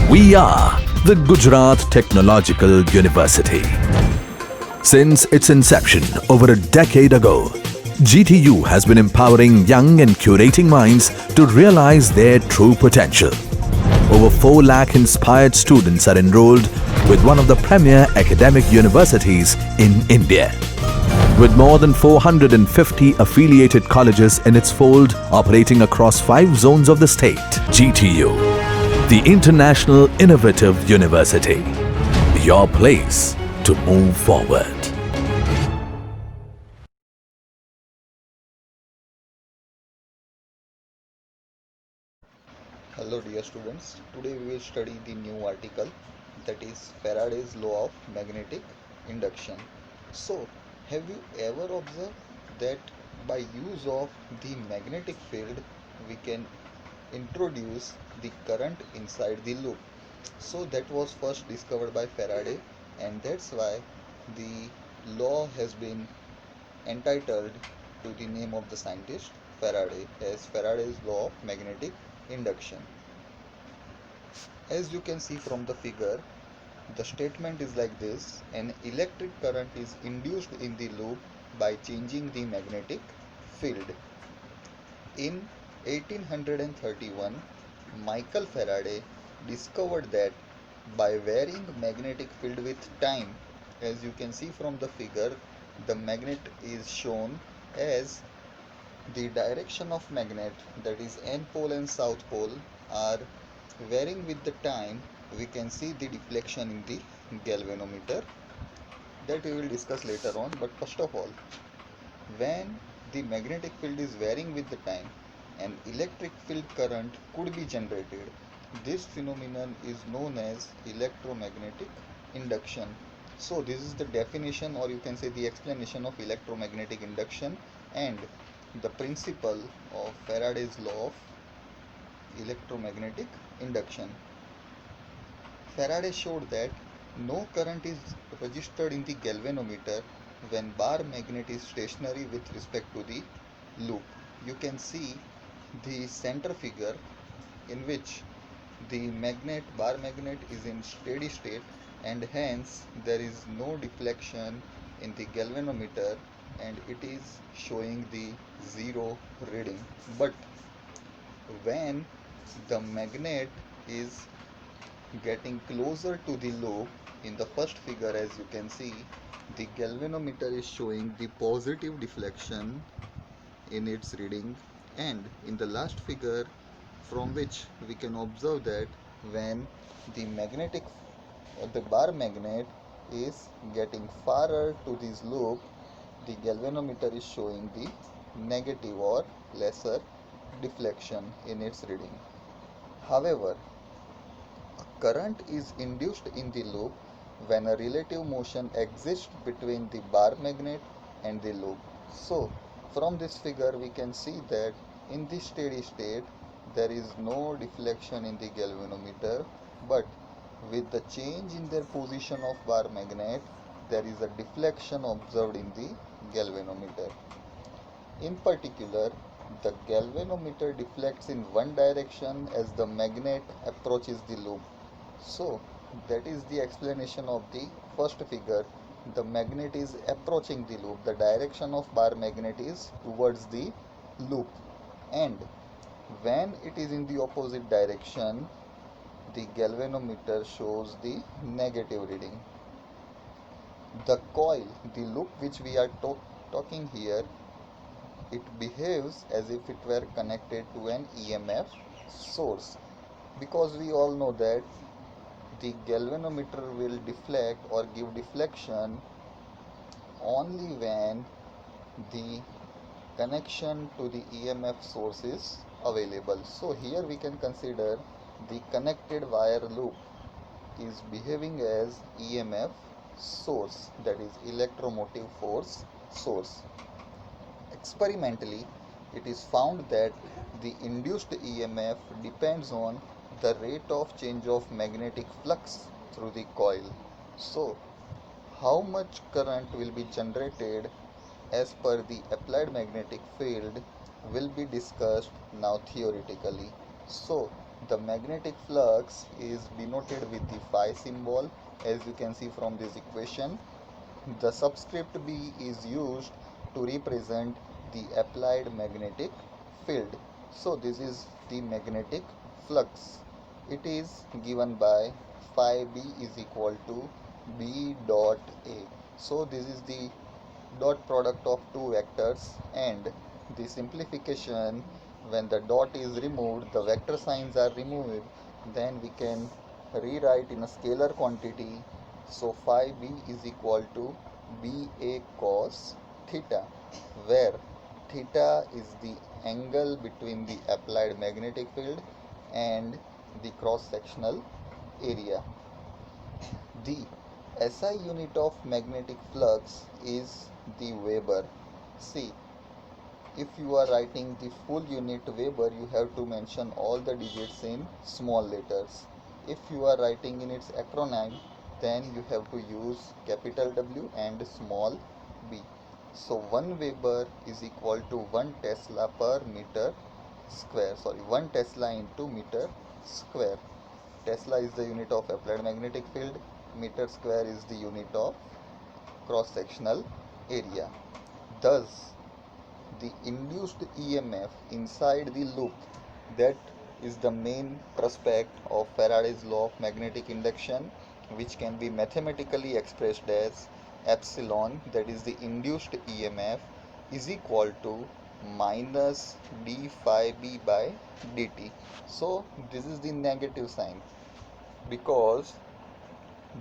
We are the Gujarat Technological University. Since its inception over a decade ago, GTU has been empowering young and curating minds to realize their true potential. Over 4 lakh inspired students are enrolled with one of the premier academic universities in India. With more than 450 affiliated colleges in its fold operating across 5 zones of the state, GTU, the International Innovative University, your place to move forward. Hello dear students, today we will study the new article, that is Faraday's law of magnetic induction. So, have you ever observed that by use of the magnetic field we can introduce the current inside the loop? So that was first discovered by Faraday, and that's why the law has been entitled to the name of the scientist Faraday as Faraday's law of magnetic induction. As you can see from the figure, the statement is like this: an electric current is induced in the loop by changing the magnetic field. In 1831, Michael Faraday discovered that by varying magnetic field with time, as you can see from the figure, the magnet is shown as the direction of magnet, that is N pole and south pole, are varying with the time. We can see the deflection in the galvanometer, that we will discuss later on. But first of all, when the magnetic field is varying with the time, an electric field current could be generated. This phenomenon is known as electromagnetic induction. So this is the definition, or you can say the explanation of electromagnetic induction and the principle of Faraday's law of electromagnetic induction. Faraday showed that no current is registered in the galvanometer when bar magnet is stationary with respect to the loop. You can see the center figure in which the bar magnet is in steady state, and hence there is no deflection in the galvanometer and it is showing the zero reading. But when the magnet is getting closer to the loop, in the first figure as you can see, the galvanometer is showing the positive deflection in its reading, and in the last figure, from which we can observe that when the bar magnet is getting farther to this loop, the galvanometer is showing the negative or lesser deflection in its reading. However, current is induced in the loop when a relative motion exists between the bar magnet and the loop. So, from this figure we can see that in the steady state there is no deflection in the galvanometer, but with the change in their position of bar magnet, there is a deflection observed in the galvanometer. In particular, the galvanometer deflects in one direction as the magnet approaches the loop. So, that is the explanation of the first figure. The magnet is approaching the loop. The direction of bar magnet is towards the loop. And when it is in the opposite direction, the galvanometer shows the negative reading. The coil, the loop which we are talking here, it behaves as if it were connected to an EMF source, because we all know that the galvanometer will deflect or give deflection only when the connection to the EMF source is available. So here we can consider the connected wire loop is behaving as EMF source, that is electromotive force source. Experimentally, it is found that the induced EMF depends on the rate of change of magnetic flux through the coil. So, how much current will be generated as per the applied magnetic field will be discussed now theoretically. So, The magnetic flux is denoted with the phi symbol, as you can see from this equation. The subscript B is used to represent the applied magnetic field. So this is the magnetic flux. It is given by phi B is equal to B dot A. So this is the dot product of two vectors, and the simplification, when the dot is removed, the vector signs are removed, then we can rewrite in a scalar quantity. So phi B is equal to BA cos theta, where theta is the angle between the applied magnetic field and the cross sectional area. The SI unit of magnetic flux is the Weber. See, if you are writing the full unit Weber, you have to mention all the digits in small letters. If you are writing in its acronym, then you have to use capital W and small b. So 1 Weber is equal to 1 Tesla per meter square. 1 Tesla into meter square. Tesla is the unit of applied magnetic field. Meter square is the unit of cross-sectional area. Thus, the induced EMF inside the loop, that is the main prospect of Faraday's law of magnetic induction, which can be mathematically expressed as epsilon, that is the induced EMF, is equal to minus d phi b by dt. So this is the negative sign, because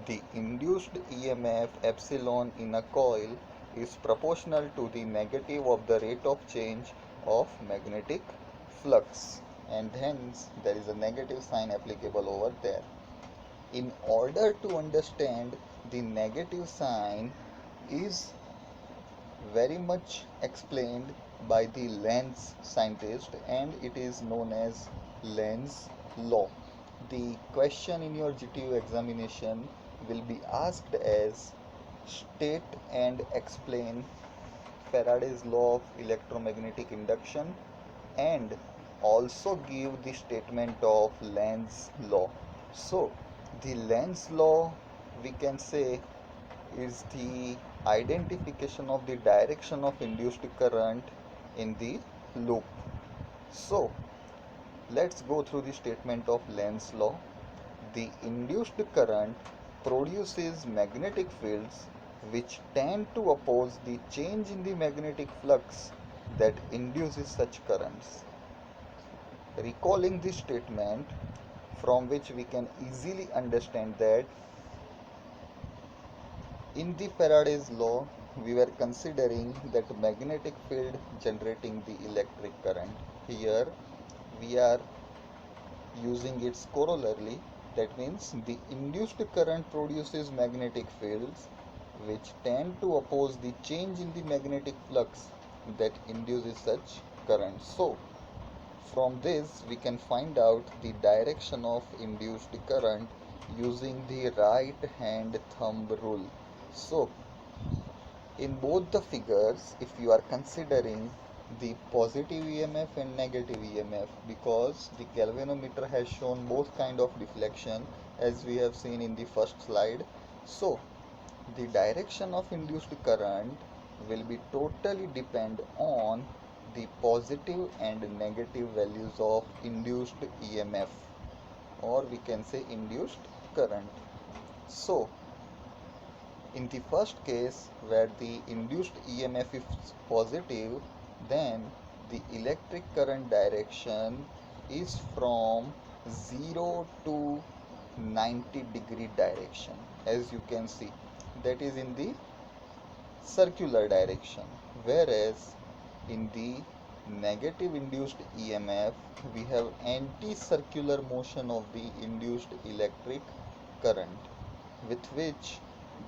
the induced EMF epsilon in a coil is proportional to the negative of the rate of change of magnetic flux, and hence there is a negative sign applicable over there. In order to understand the negative sign is very much explained by the Lenz scientist, and it is known as Lenz law. The question in your GTU examination will be asked as state and explain Faraday's law of electromagnetic induction, and also give the statement of Lenz law. So the Lenz law, we can say, is the identification of the direction of induced current in the loop. So let's go through the statement of Lenz law. The induced current produces magnetic fields which tend to oppose the change in the magnetic flux that induces such currents. Recalling this statement, from which we can easily understand that in the Faraday's law, we were considering that magnetic field generating the electric current. Here we are using its corollary, that means the induced current produces magnetic fields which tend to oppose the change in the magnetic flux that induces such current. So from this we can find out the direction of induced current using the right hand thumb rule. So in both the figures, if you are considering the positive EMF and negative EMF, because the galvanometer has shown both kind of deflection as we have seen in the first slide, so the direction of induced current will be totally depend on the positive and negative values of induced EMF, or we can say induced current. So in the first case, where the induced EMF is positive, then the electric current direction is from 0 to 90-degree direction, as you can see, that is in the circular direction, whereas in the negative induced EMF we have anti-circular motion of the induced electric current, with which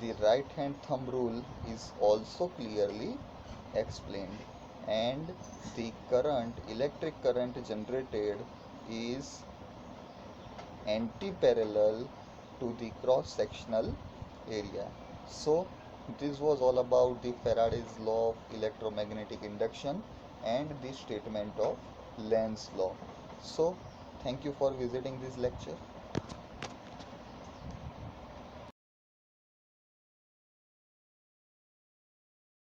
the right hand thumb rule is also clearly explained, and the electric current generated is anti-parallel to the cross-sectional area. So this was all about the Faraday's law of electromagnetic induction and the statement of Lenz law. So Thank you for visiting this lecture.